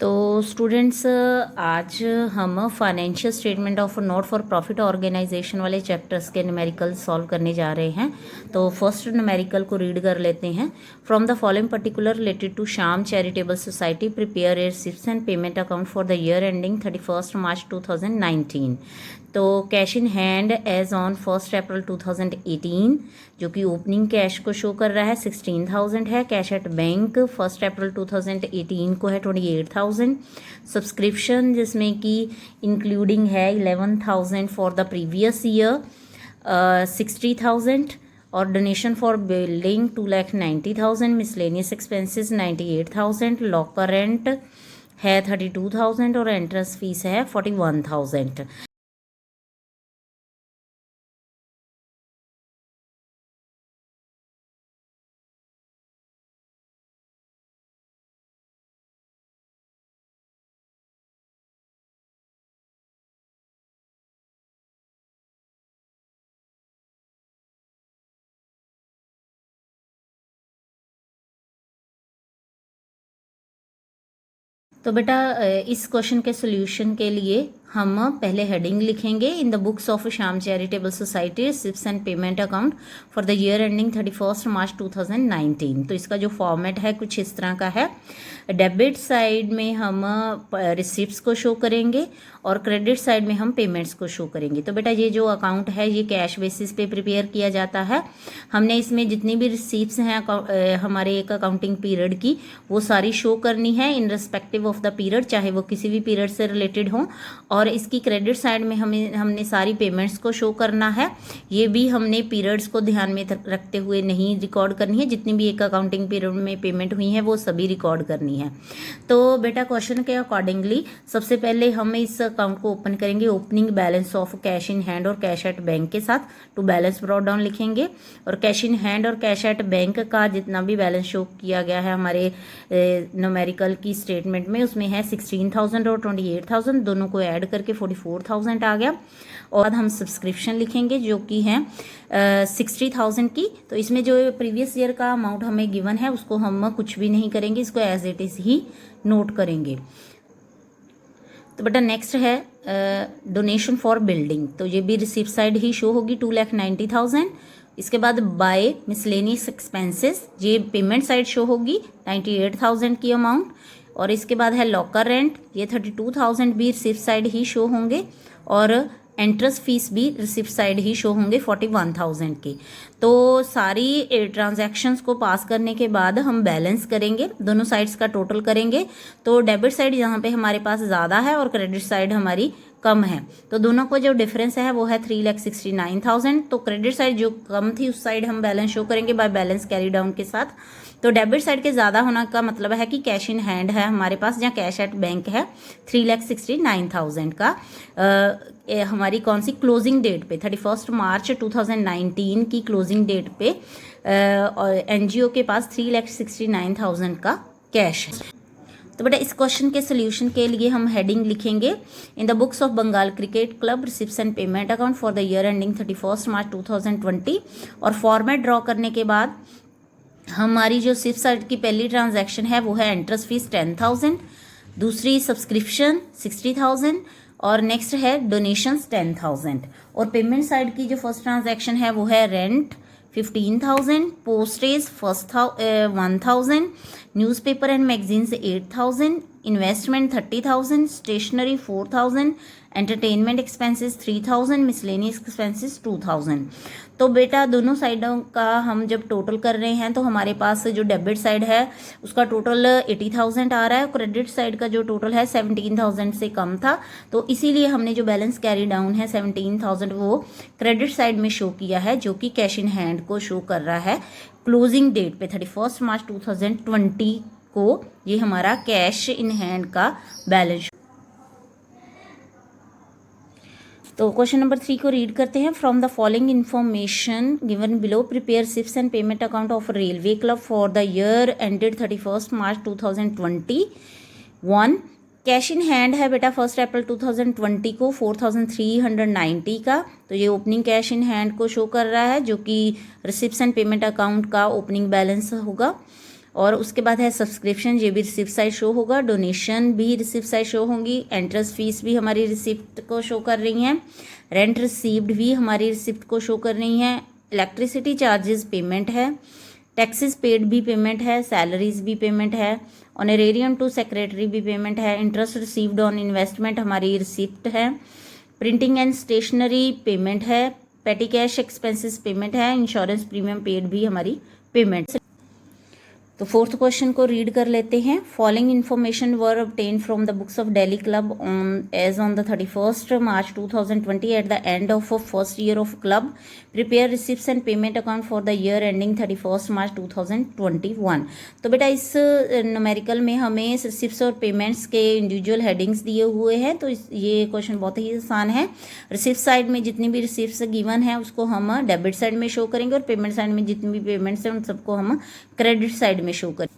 तो स्टूडेंट्स आज हम financial statement of not for profit organisation वाले चैप्टर्स के न्यूमेरिकल सॉल्व करने जा रहे हैं। तो फर्स्ट न्यूमेरिकल को रीड कर लेते हैं। From the following particular related to Shyam charitable society prepare a receipts and payment account for the year ending 31 March 2019। तो cash in hand as on 1 April 2018 जो कि ओपनिंग कैश को शो कर रहा है 16,000 है। कैश एट बैंक 1 अप्रैल 2018 को है 28,000। सब्सक्रिप्शन जिसमें कि इंक्लूडिंग है 11,000 फॉर द प्रीवियस ईयर 60,000 और donation for building 2,90,000। Miscellaneous expenses 98,000। Locker rent है 32,000 और एंट्रेंस फीस है 41,000। तो बेटा इस क्वेश्चन के सोल्यूशन के लिए हम पहले हेडिंग लिखेंगे in the books of Shyam charitable society receipts and payment account for the year ending 31 March 2019। तो इसका जो फॉर्मेट है कुछ इस तरह का है। डेबिट साइड में हम रिसिप्ट्स को शो करेंगे और क्रेडिट साइड में हम पेमेंट्स को शो करेंगे। तो बेटा ये जो अकाउंट है ये कैश बेसिस पे प्रिपेयर किया जाता है। हमने इसमें जितनी भी रिसिप्ट्स हैं हमारे एक अकाउंटिंग पीरियड की वो सारी शो करनी है in respective of the period, चाहे वो किसी भी पीरियड से रिलेटेड हो। और इसकी क्रेडिट साइड में हमने सारी पेमेंट्स को शो करना है। ये भी हमने पीरियड्स को ध्यान में रखते हुए नहीं रिकॉर्ड करनी है, जितनी भी एक अकाउंटिंग पीरियड में पेमेंट हुई है वो सभी रिकॉर्ड करनी है। तो बेटा क्वेश्चन के अकॉर्डिंगली सबसे पहले हम इस अकाउंट को ओपन करेंगे opening balance of cash in hand और कैश एट बैंक के साथ। टू बैलेंस ब्रॉट डाउन लिखेंगे और कैश इन हैंड और कैश एट बैंक का जितना भी बैलेंस शो किया गया है हमारे न्यूमेरिकल की स्टेटमेंट में उसमें है 16,000 और 28,000, दोनों को ऐड करके 44,000 आ गया। और हम सब्सक्रिप्शन लिखेंगे जो कि है 60,000 की। तो इसमें जो प्रीवियस ईयर का अमाउंट हमें गिवन है उसको हम कुछ भी नहीं करेंगे, इसको एज इट इज ही नोट करेंगे। तो बेटा नेक्स्ट है डोनेशन फॉर बिल्डिंग। तो ये भी रिसिप्ट साइड ही शो होगी 2,90,000। इसके बाद बाय मिसलेनियस एक्सपेंसेस ये पेमेंट साइड शो होगी 98,000 की अमाउंट। और इसके बाद है लॉकर रेंट ये 32,000 भी रिसिप्ट साइड ही शो होंगे और एंट्रेंस फीस भी रिसिप्ट साइड ही शो होंगे 41,000 की। तो सारी ट्रांजैक्शंस को पास करने के बाद हम बैलेंस करेंगे, दोनों साइड्स का टोटल करेंगे। तो डेबिट साइड यहाँ पे हमारे पास ज़्यादा है और क्रेडिट साइड हमारी कम है, तो दोनों को जो डिफरेंस है वो है 3,69,000। तो क्रेडिट साइड जो कम थी उस साइड हम बैलेंस शो करेंगे बाय बैलेंस कैरी डाउन के साथ। तो डेबिट साइड के ज़्यादा होना का मतलब है कि कैश इन हैंड है हमारे पास, जहाँ कैश एट बैंक है 3,69,000 का। हमारी कौन सी क्लोजिंग डेट पे 31 मार्च 2019 की क्लोजिंग डेट पे एनजीओ के पास 3,69,000 का कैश है। तो बेटा इस क्वेश्चन के सोल्यूशन के लिए हम हेडिंग लिखेंगे in the books of Bengal cricket club receipts and payment account for the year ending 31 March 2020। और फॉर्मेट ड्रॉ करने के बाद हमारी जो सिर्फ साइड की पहली ट्रांजैक्शन है वो है एंट्रेंस फीस 10,000, दूसरी सब्सक्रिप्शन 60,000 और नेक्स्ट है डोनेशंस 10,000। और पेमेंट साइड की जो फर्स्ट ट्रांजैक्शन है वो है rent 15,000, postage 1,000, newspaper and magazines 8,000, investment 30,000, stationery 4,000, entertainment expenses 3,000, miscellaneous expenses 2,000। तो बेटा दोनों साइडों का हम जब टोटल कर रहे हैं तो हमारे पास जो डेबिट साइड है उसका टोटल 80,000 आ रहा है, क्रेडिट साइड का जो टोटल है 17,000 से कम था। तो इसीलिए हमने जो बैलेंस कैरी डाउन है 17,000 वो क्रेडिट साइड में शो किया है, जो कि कैश इन हैंड को शो कर रहा है क्लोजिंग डेट पे 31 मार्च 2020 को। ये हमारा कैश इन हैंड का बैलेंस। तो क्वेश्चन नंबर 3 को रीड करते हैं। From the following information given below prepare receipts and payment account of railway club for the year ended 31 March 2020। 1 cash in hand है बेटा 1 अप्रैल 2020 को 4,390 का। तो ये ओपनिंग कैश इन हैंड को शो कर रहा है जो कि रिसिप्ट्स एंड पेमेंट अकाउंट का ओपनिंग बैलेंस होगा। और उसके बाद है सब्सक्रिप्शन, ये भी रिसिप्ट साइड शो होगा। डोनेशन भी रिसिप्ट साइड शो होंगी। एंट्रेंस फीस भी हमारी रिसिप्ट को शो कर रही हैं। रेंट रिसीव्ड भी हमारी रिसिप्ट को शो कर रही हैं। इलेक्ट्रिसिटी चार्जेस पेमेंट है। टैक्सेस पेड भी पेमेंट है। सैलरीज भी पेमेंट है। ऑनरेरियम टू सेक्रेटरी भी पेमेंट है। इंटरेस्ट रिसीव्ड ऑन इन्वेस्टमेंट हमारी रिसिप्ट है। प्रिंटिंग एंड स्टेशनरी पेमेंट है। पेटी कैश एक्सपेंसेस पेमेंट है। इंश्योरेंस प्रीमियम पेड भी हमारी पेमेंट। तो फोर्थ क्वेश्चन को रीड कर लेते हैं। Following information were obtained from the books of Delhi club on the 31st March 2020 at the end of first year of club. Prepare receipts and payment account for the year ending 31st March 2021. तो बेटा इस numerical में हमें receipts और payments के individual headings दिए हुए हैं। तो ये क्वेश्चन बहुत ही आसान है। रिसिप्ट साइड में जितनी भी रिसिप्ट्स गिवन है उसको हम डेबिट साइड में शो करेंगे और पेमेंट साइड में जितनी भी पेमेंट्स हैं उन सबको हम क्रेडिट साइड में शो करें।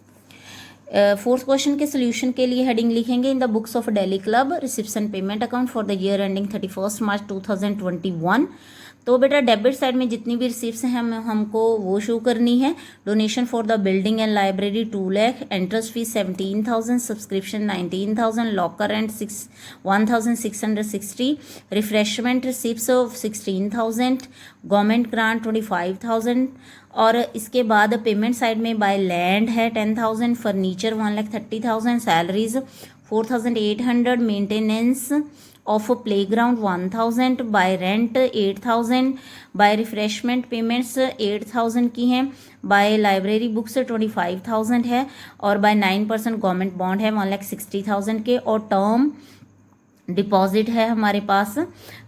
फोर्थ क्वेश्चन के सोल्यूशन के लिए हेडिंग लिखेंगे in the books of Delhi club receipts and payment account for the year ending 31st March 2021। तो बेटा डेबिट साइड में जितनी भी रिसिप्ट्स हैं हमको वो शो करनी है। Donation for the building and library 2 lakh, entrance fees 17,000, subscription 19,000, locker rent 1,660, refreshment receipts of 16,000, government grant 25,000 और इसके बाद पेमेंट साइड में बाय लैंड है 10,000, furniture 1,30,000, salaries 4,800, maintenance of playground 1,000, by rent 8,000, by refreshment payments 8,000 की हैं, bye library books 25,000 है और bye 9% government bond है 1,60,000 के और टर्म डिपॉजिट है हमारे पास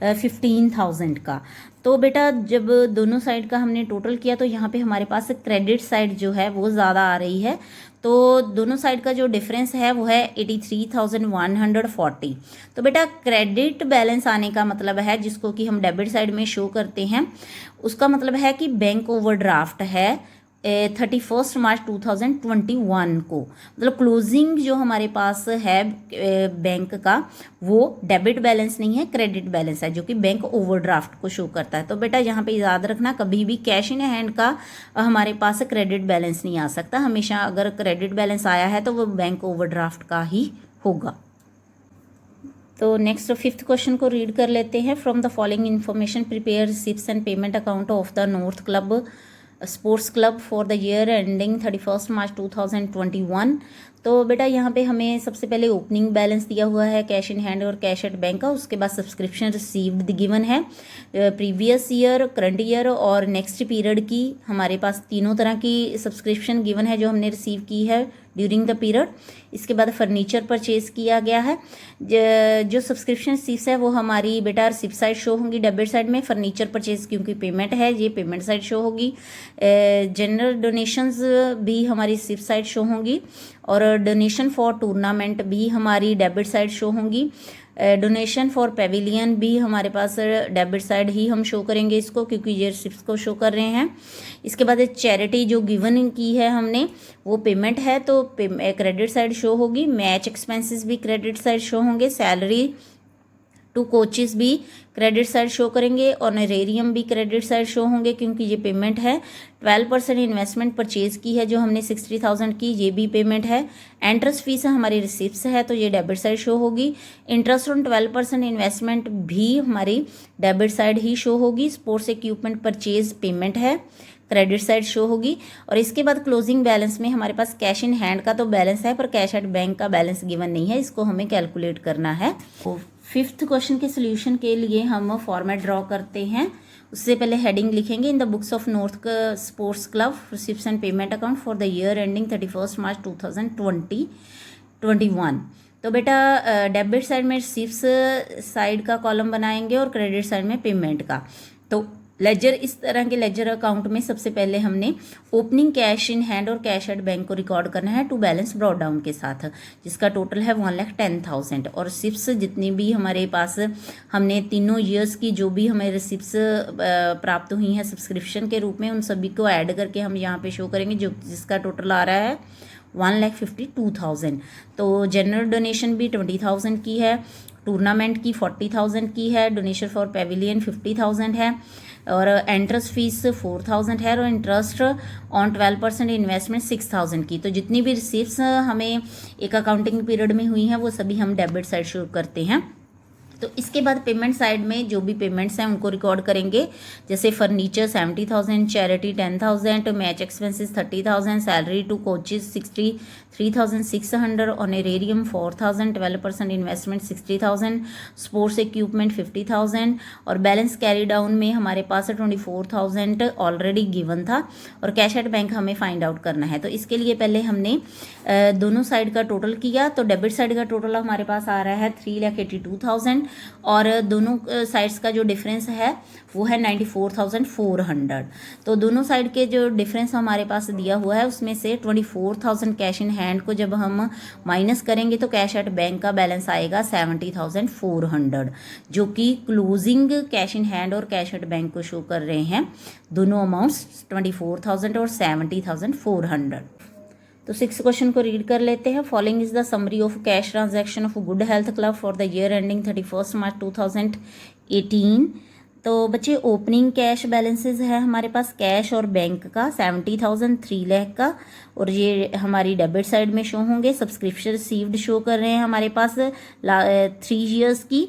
15,000 का। तो बेटा जब दोनों साइड का हमने टोटल किया तो यहाँ पे हमारे पास क्रेडिट साइड जो है वो ज़्यादा आ रही है। तो दोनों साइड का जो डिफरेंस है वो है 83,140। तो बेटा क्रेडिट बैलेंस आने का मतलब है, जिसको कि हम डेबिट साइड में शो करते हैं, उसका मतलब है कि बैंक ओवरड्राफ्ट है 31 मार्च 2021 को। मतलब क्लोजिंग जो हमारे पास है बैंक का वो डेबिट बैलेंस नहीं है, क्रेडिट बैलेंस है, जो कि बैंक ओवरड्राफ्ट को शो करता है। तो बेटा यहाँ पे याद रखना, कभी भी कैश इन हैंड का हमारे पास क्रेडिट बैलेंस नहीं आ सकता। हमेशा अगर क्रेडिट बैलेंस आया है तो वो बैंक ओवरड्राफ्ट का ही होगा। तो नेक्स्ट फिफ्थ क्वेश्चन को रीड कर लेते हैं। From the following information prepare receipts and payment account of the north club sports club for the year ending 31 मार्च 2021। तो बेटा यहाँ पे हमें सबसे पहले ओपनिंग बैलेंस दिया हुआ है कैश इन हैंड और कैश एट बैंक का। उसके बाद सब्सक्रिप्शन रिसीव्ड गिवन है प्रीवियस ईयर, करंट ईयर और नेक्स्ट पीरियड की। हमारे पास तीनों तरह की सब्सक्रिप्शन गिवन है जो हमने रिसीव की है ड्यूरिंग द पीरियड। इसके बाद फर्नीचर परचेज किया गया है। जो सब्सक्रिप्शन रिसीव्स है वो हमारी बेटा रिसिप्ट साइड शो होंगी डेबिट साइड में। फर्नीचर परचेज क्योंकि पेमेंट है ये पेमेंट साइड शो होगी। जनरल डोनेशंस भी हमारी रिसिप्ट साइड शो होंगी और डोनेशन फॉर टूर्नामेंट भी हमारी डेबिट साइड शो होंगी। डोनेशन फॉर पेविलियन भी हमारे पास डेबिट साइड ही हम शो करेंगे इसको, क्योंकि ये रिसिप्ट्स को शो कर रहे हैं। इसके बाद चैरिटी जो गिवन की है हमने वो पेमेंट है तो क्रेडिट साइड शो होगी। मैच एक्सपेंसेस भी क्रेडिट साइड शो होंगे। सैलरी टू कोचेस भी क्रेडिट साइड शो करेंगे। ऑनरेरियम भी क्रेडिट साइड शो होंगे क्योंकि ये पेमेंट है। 12% इन्वेस्टमेंट परचेज की है जो हमने 60,000 की, ये भी पेमेंट है। इंटरेस्ट फीस हमारी रिसिप्ट्स है तो ये डेबिट साइड शो होगी। इंटरेस्ट ऑन 12% इन्वेस्टमेंट भी हमारी डेबिट साइड ही शो होगी। स्पोर्ट्स इक्विपमेंट परचेज पेमेंट है, क्रेडिट साइड शो होगी। और इसके बाद क्लोजिंग बैलेंस में हमारे पास कैश इन हैंड का तो बैलेंस है पर कैश एट बैंक का बैलेंस गिवन नहीं है, इसको हमें कैलकुलेट करना है। फिफ्थ क्वेश्चन के सोल्यूशन के लिए हम फॉर्मेट ड्रॉ करते हैं। उससे पहले हेडिंग लिखेंगे in the books of north sports club receipts and payment account for the year ending 31 मार्च 2021। तो बेटा डेबिट साइड में रिसिप्ट्स साइड का कॉलम बनाएंगे और क्रेडिट साइड में पेमेंट का। तो लेजर, इस तरह के लेजर अकाउंट में सबसे पहले हमने ओपनिंग कैश इन हैंड और कैश एट बैंक को रिकॉर्ड करना है टू बैलेंस ब्रॉड डाउन के साथ, जिसका टोटल है 1,10,000। और रिसिप्ट्स जितनी भी हमारे पास हमने तीनों ईयर्स की जो भी हमें रिसिप्ट्स प्राप्त हुई हैं सब्सक्रिप्शन के रूप में, उन सभी को ऐड करके हम यहाँ पे शो करेंगे, जो जिसका टोटल आ रहा है 1,52,000। तो जनरल डोनेशन भी 20,000 की है, टूर्नामेंट की 40,000 की है, डोनेशन फॉर पेविलियन 50,000 है, और इंटरेस्ट फीस 4000 है और इंटरेस्ट ऑन 12% इन्वेस्टमेंट 6000 की। तो जितनी भी रिसीप्स हमें एक अकाउंटिंग पीरियड में हुई हैं वो सभी हम डेबिट साइड शो करते हैं। तो इसके बाद पेमेंट साइड में जो भी पेमेंट्स हैं उनको रिकॉर्ड करेंगे, जैसे furniture 70,000, charity 10,000, match expenses 30,000, salary to coaches 63,600, honorarium 4,000, 12% investment 60,000, sports equipment 50,000 और बैलेंस कैरी डाउन में हमारे पास 24,000 ऑलरेडी गिवन था और कैश एट बैंक हमें फाइंड आउट करना है। तो इसके लिए पहले हमने दोनों साइड का टोटल किया। तो डेबिट साइड का टोटल हमारे पास आ रहा है 3,82,000 और दोनों साइड्स का जो डिफरेंस है वो है 94,400। तो दोनों साइड के जो डिफरेंस हमारे पास दिया हुआ है उसमें से 24,000 कैश इन हैंड को जब हम माइनस करेंगे तो कैश एट बैंक का बैलेंस आएगा 70,400, जो कि क्लोजिंग कैश इन हैंड और कैश एट बैंक को शो कर रहे हैं दोनों अमाउंट्स 24,000 और 70,400। तो 6 क्वेश्चन को रीड कर लेते हैं। Following is the summary of cash transaction of good health club for the year ending 31 मार्च 2018। तो बच्चे ओपनिंग कैश बैलेंसेस है हमारे पास कैश और बैंक का 70,000 3 लाख का, और ये हमारी डेबिट साइड में शो होंगे। सब्सक्रिप्शन रिसीव्ड शो कर रहे हैं हमारे पास 3 ईयर्स की।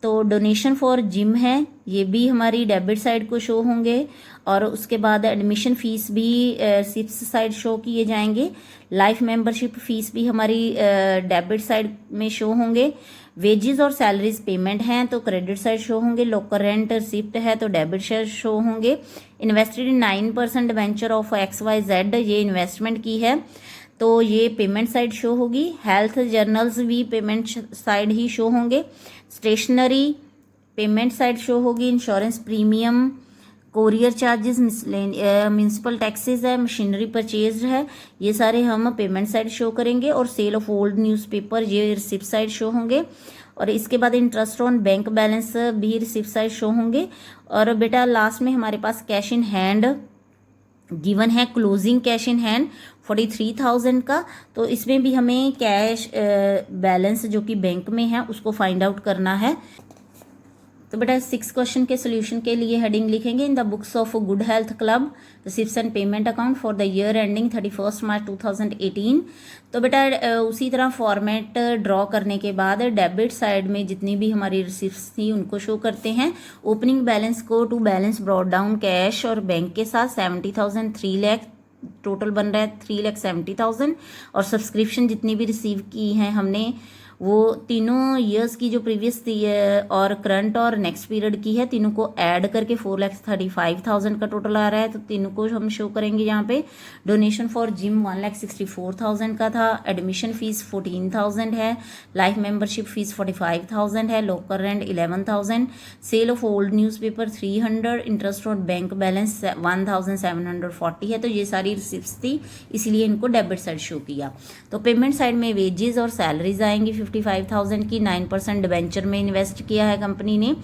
तो डोनेशन फॉर जिम है, ये भी हमारी डेबिट साइड को शो होंगे और उसके बाद एडमिशन फ़ीस भी सिप्स साइड शो किए जाएंगे। लाइफ मेंबरशिप फ़ीस भी हमारी डेबिट साइड में शो होंगे। वेजेस और सैलरीज पेमेंट हैं तो क्रेडिट साइड शो होंगे। लोकल रेंट रिसिप्ट है तो डेबिट साइड शो होंगे। Invested in 9% venture of XYZ, ये इन्वेस्टमेंट की है तो ये पेमेंट साइड शो होगी। हेल्थ जर्नल्स भी पेमेंट साइड ही शो होंगे। स्टेशनरी पेमेंट साइड शो होगी। Insurance premium, courier charges, municipal taxes है, मशीनरी परचेज है, ये सारे हम पेमेंट साइड शो करेंगे। और सेल ऑफ ओल्ड न्यूज़पेपर ये रिसिप्ट साइड शो होंगे। और इसके बाद इंटरेस्ट ऑन बैंक बैलेंस भी रिसिप्ट साइड शो होंगे। और बेटा लास्ट में हमारे पास कैश इन हैंड गिवन है, क्लोजिंग कैश इन हैंड 43,000 का। तो इसमें भी हमें कैश बैलेंस जो कि बैंक में है उसको फाइंड आउट करना है। तो बेटा 6 क्वेश्चन के सोल्यूशन के लिए हेडिंग लिखेंगे in the books of good health club receipts and payment account for the year ending 31 मार्च 2018। तो बेटा उसी तरह फॉर्मेट ड्रॉ करने के बाद डेबिट साइड में जितनी भी हमारी रिसिप्ट्स थी उनको शो करते हैं। ओपनिंग बैलेंस को to balance brought down cash और बैंक के साथ 70,000 3 लाख टोटल बन रहा है 3,70,000। और सब्सक्रिप्शन जितनी भी रिसीव की हैं हमने वो तीनों ईयर्स की जो प्रीवियस थी और करंट और नेक्स्ट पीरियड की है, तीनों को ऐड करके 4,35,000 का टोटल आ रहा है। तो तीनों को हम शो करेंगे यहाँ पे। डोनेशन फॉर जिम 1,64,000 का था। एडमिशन फीस 14,000 है। लाइफ मेंबरशिप फीस 45,000 है। Local rent 11,000। Sale of old newspaper 300। Interest on bank balance 1,740 है। तो ये सारी रिसिप्ट्स थी इसीलिए इनको डेबिट साइड शो किया। तो पेमेंट साइड में वेजेस और सैलरीज आएंगी 55,000 की। 9% डिबेंचर में इन्वेस्ट किया है कंपनी ने,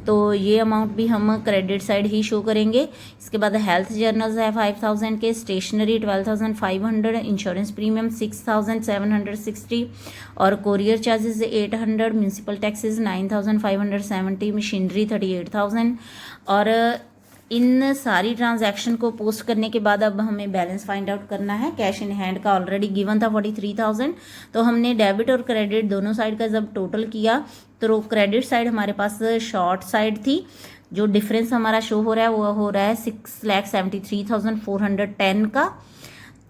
तो ये अमाउंट भी हम क्रेडिट साइड ही शो करेंगे। इसके बाद हेल्थ जर्नल्स है 5,000 के। स्टेशनरी 12,500। इंश्योरेंस प्रीमियम 6,760 और courier charges 800। Municipal taxes 9,570। Machinery 38,000। और इन सारी ट्रांजैक्शन को पोस्ट करने के बाद अब हमें बैलेंस फाइंड आउट करना है। कैश इन हैंड का ऑलरेडी गिवन था 43,000। तो हमने डेबिट और क्रेडिट दोनों साइड का जब टोटल किया तो क्रेडिट साइड हमारे पास शॉर्ट साइड थी। जो डिफरेंस हमारा शो हो रहा है वो हो रहा है 6,73,410 का।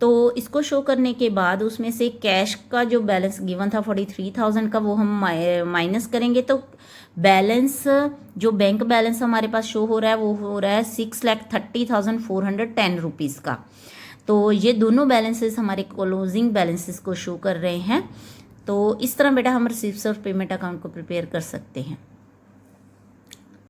तो इसको शो करने के बाद उसमें से कैश का जो बैलेंस गिवन था 43,000 का वो हम माइनस करेंगे। तो बैलेंस जो बैंक बैलेंस हमारे पास शो हो रहा है वो हो रहा है 6,30,410 रुपीज़ का। तो ये दोनों बैलेंसेस हमारे क्लोजिंग बैलेंसेस को शो कर रहे हैं। तो इस तरह बेटा हम रिसीप्ट्स ऑफ पेमेंट अकाउंट को प्रिपेयर कर सकते हैं।